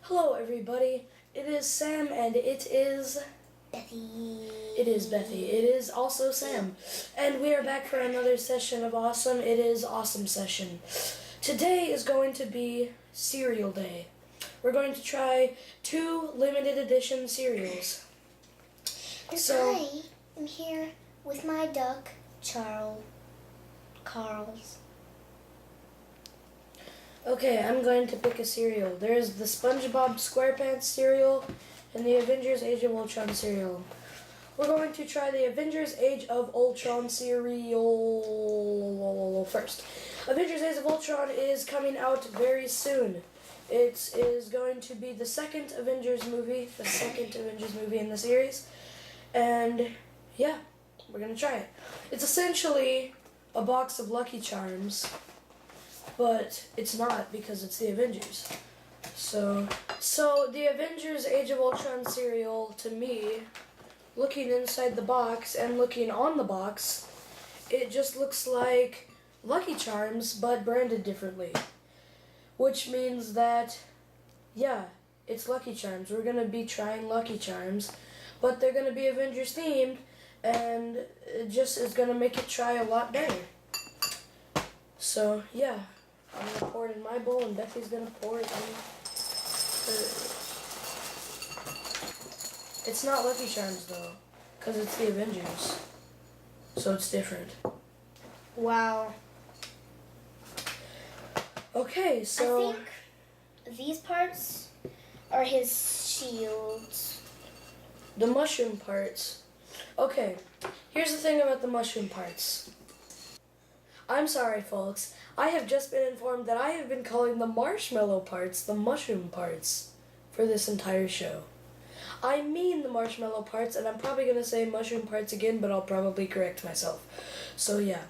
Hello everybody, it is Sam and it is Bethy. It is Bethy. It is also Sam. And we are back for another session of Awesome. It is Awesome Session. Today is going to be Cereal Day. We're going to try 2 limited edition cereals. And So I am here with my duck, Carl's. okay, I'm going to pick a cereal. There's the SpongeBob SquarePants cereal and the Avengers Age of Ultron cereal. We're going to try the Avengers Age of Ultron cereal first. Avengers Age of Ultron is coming out very soon. It is going to be the second Avengers movie in the series. And yeah, we're going to try it. It's essentially a box of Lucky Charms, but it's not because it's the Avengers. So the Avengers Age of Ultron cereal, to me, looking inside the box and looking on the box, it just looks like Lucky Charms, but branded differently. Which means that, yeah, it's Lucky Charms. We're going to be trying Lucky Charms, but they're going to be Avengers themed, and it just is going to make it try a lot better. So, yeah, I'm going to pour it in my bowl, and Bethy's going to pour it in hers. It's not Lucky Charms, though, because it's the Avengers, so it's different. Wow. Okay, so I think these parts are his shields. the mushroom parts. Okay, here's the thing about the mushroom parts. I'm sorry, folks. I have just been informed that I have been calling the marshmallow parts the mushroom parts for this entire show. I mean the marshmallow parts, and I'm probably going to say mushroom parts again, but I'll probably correct myself. So, yeah.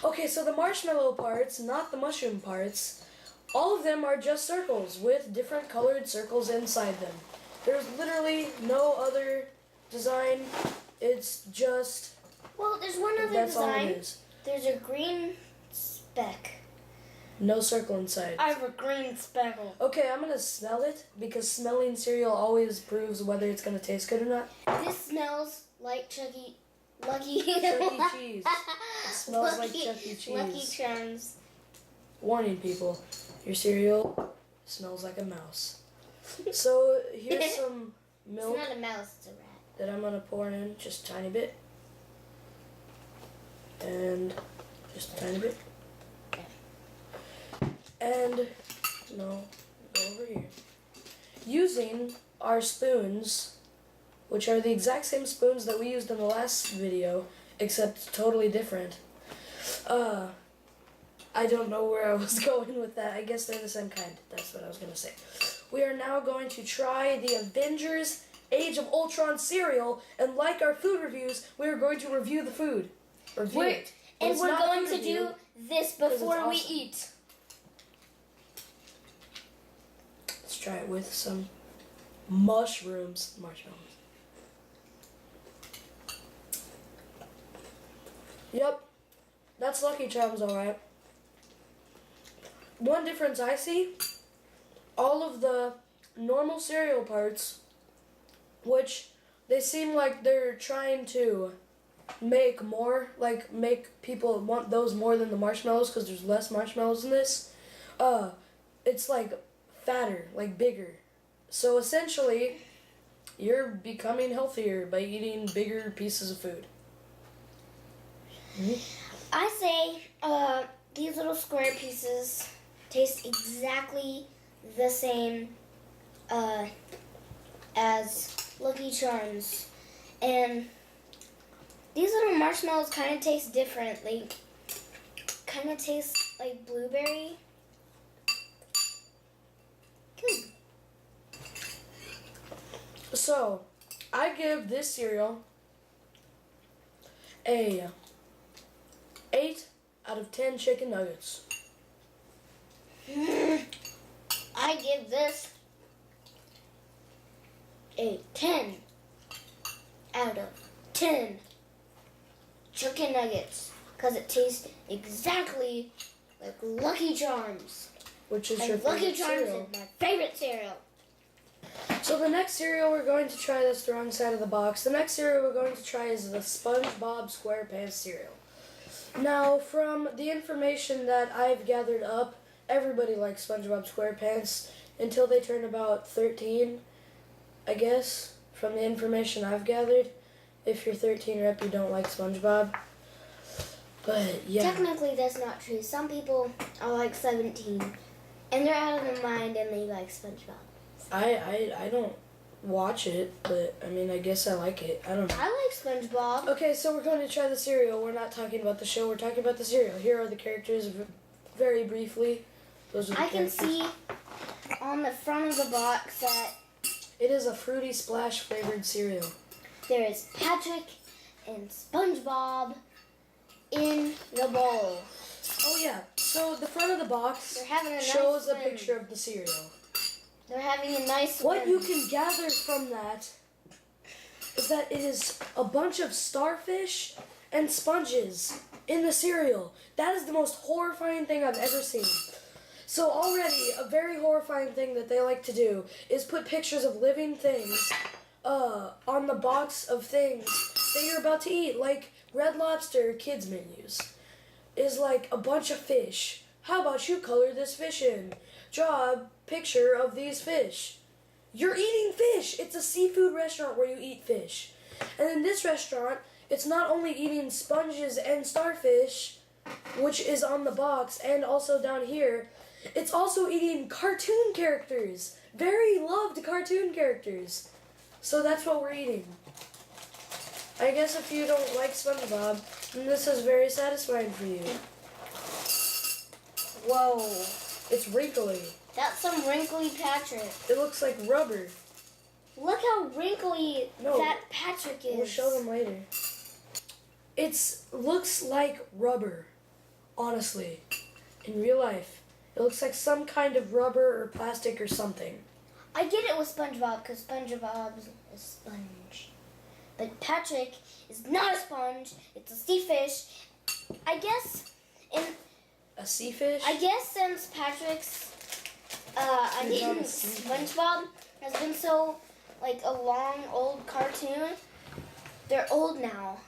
Okay, so the marshmallow parts, not the mushroom parts, all of them are just circles with different colored circles inside them. There's literally no other design. It's just... Well, there's one other that's all design. it is. There's a green speck. No circle inside. I have a green speckle. Okay, I'm gonna smell it, because smelling cereal always proves whether it's gonna taste good or not. This smells like Chuck E. Chuck E. Cheese. It smells like Chuck E. Cheese. Lucky Charms. Warning, people, your cereal smells like a mouse. So here's some milk It's not a mouse, it's a rat. that I'm gonna pour in just a tiny bit. And just a tiny bit. And, no, go over here. Using our spoons, which are the exact same spoons that we used in the last video, except totally different. I don't know where I was going with that. I guess they're the same kind. That's what I was going to say. We are now going to try the Avengers Age of Ultron cereal, and like our food reviews, we are going to review the food. Review it. And It's we're not going food to review, do this 'cause it's before we awesome. eat. Let's try it with some marshmallows. Yep, that's Lucky Charms, alright. One difference I see, all of the normal cereal parts, which they seem like they're trying to make more, like make people want those more than the marshmallows because there's less marshmallows in this. It's like fatter, like bigger. So essentially, you're becoming healthier by eating bigger pieces of food. Mm-hmm. I say these little square pieces taste exactly the same as Lucky Charms. And these little marshmallows kind of taste different. Like, kind of taste like blueberry. Good. So, I give this cereal a 8 out of 10 chicken nuggets. I give this a 10 out of 10 chicken nuggets because it tastes exactly like Lucky Charms. Which is And your Lucky favorite Charms cereal. is my favorite cereal. So the next cereal we're going to try, that's the wrong side of the box. The next cereal we're going to try is the SpongeBob SquarePants cereal. Now, from the information that I've gathered up, everybody likes SpongeBob SquarePants until they turn about 13, I guess, from the information I've gathered. If you're 13 or up, you don't like SpongeBob. But, yeah. Technically, that's not true. Some people are like 17, and they're out of their mind, and they like SpongeBob. I don't watch it, but, I mean, I guess I like it. I don't know. I like SpongeBob. Okay, so we're going to try the cereal. We're not talking about the show. We're talking about the cereal. Here are the characters very briefly. Those are the I can characters. see on the front of the box that It is a Fruity Splash flavored cereal. there is Patrick and SpongeBob in the bowl. Oh yeah, so the front of the box They're having a nice shows a swim. picture of the cereal. They're having a nice What swim. you can gather from that is that it is a bunch of starfish and sponges in the cereal. That is the most horrifying thing I've ever seen. So already, a very horrifying thing that they like to do is put pictures of living things on the box of things that you're about to eat, like Red Lobster kids menus. Is like a bunch of fish. How about you color this fish in? Draw a picture of these fish. You're eating fish. It's a seafood restaurant where you eat fish. And in this restaurant, it's not only eating sponges and starfish, which is on the box, and also down here, it's also eating cartoon characters. Very loved cartoon characters. So that's what we're eating. I guess if you don't like SpongeBob, then this is very satisfying for you. Whoa. It's wrinkly. That's some wrinkly Patrick. It looks like rubber. Look how wrinkly No. that Patrick is. We'll show them later. It looks like rubber, honestly, in real life. It looks like some kind of rubber or plastic or something. I get it with SpongeBob because SpongeBob's a sponge. But Patrick is not a sponge. It's a sea fish. I guess A sea fish? since Patrick's He's not a sea fish. SpongeBob has been so like a long old cartoon, they're old now.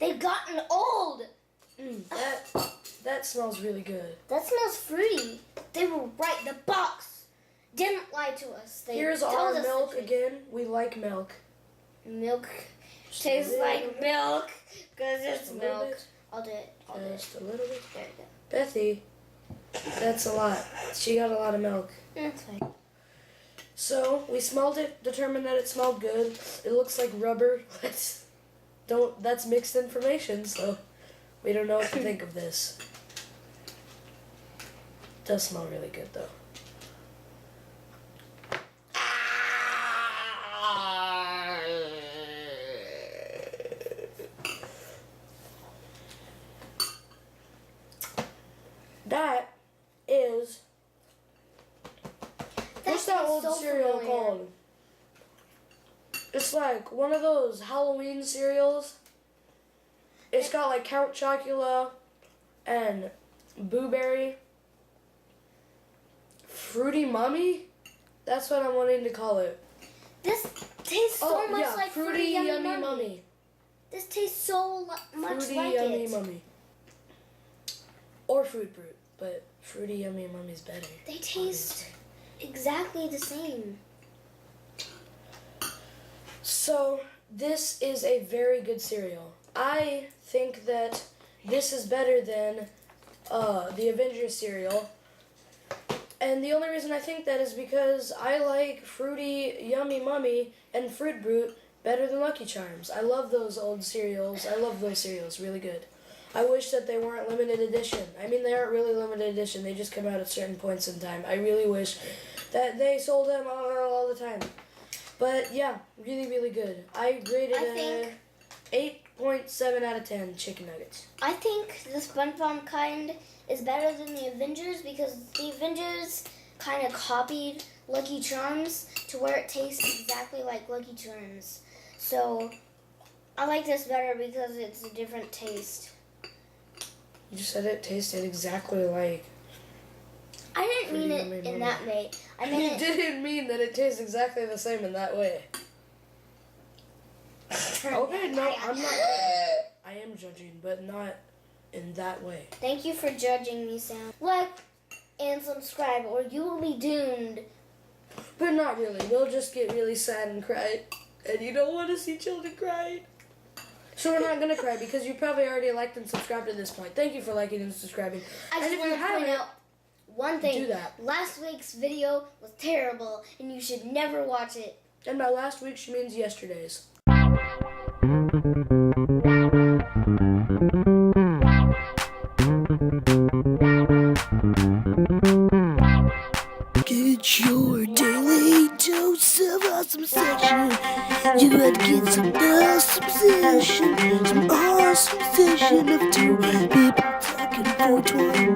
They've gotten old. That smells really good. That smells fruity. They were right. The box didn't lie to us. They Here's told our us the milk truth. again. We like milk. Milk Just tastes a little like bit. milk because it's Just a little milk. bit. I'll do it. I'll do it. Just a little bit. There you go. Bethy, that's a lot. She got a lot of milk. That's fine. So we smelled it, determined that it smelled good. It looks like rubber. That's mixed information, so we don't know what to think of this. It does smell really good though. That is what's that tastes old so cereal familiar. called? It's like one of those Halloween cereals. It's got like Count Chocula and Boo Berry. Fruity Mummy? That's what I'm wanting to call it. This tastes so much yeah, like Fruity Yummy Mummy. This tastes so much Fruity like Yummy it. Mummy. Or Fruit Brute, but Fruity Yummy Mummy's better. They taste exactly the same. So, this is a very good cereal. I think that this is better than the Avengers cereal. And the only reason I think that is because I like Fruity Yummy Mummy and Fruit Brute better than Lucky Charms. I love those old cereals. I love those cereals. Really good. I wish that they weren't limited edition. I mean, they aren't really limited edition. They just come out at certain points in time. I really wish that they sold them all the time. But yeah, really, really good. I rated I it 8.7 out of 10 chicken nuggets. I think the SpongeBob kind is better than the Avengers because the Avengers kind of copied Lucky Charms to where it tastes exactly like Lucky Charms. So I like this better because it's a different taste. You said it tasted exactly like. I didn't mean it in that way. I meant You it. didn't mean that it tastes exactly the same in that way. Okay, no, I'm not. I am judging, but not in that way. Thank you for judging me, Sam. Like and subscribe, or you will be doomed. But not really. We'll just get really sad and cry. And you don't want to see children crying. So we're not going to cry because you probably already liked and subscribed at this point. Thank you for liking and subscribing. I And just if you want to point haven't, out one thing. do that. Last week's video was terrible, and you should never watch it. And by last week, she means yesterday's. Get your daily dose of awesome session. You gotta get some awesome session. Some awesome session of two people talking for 20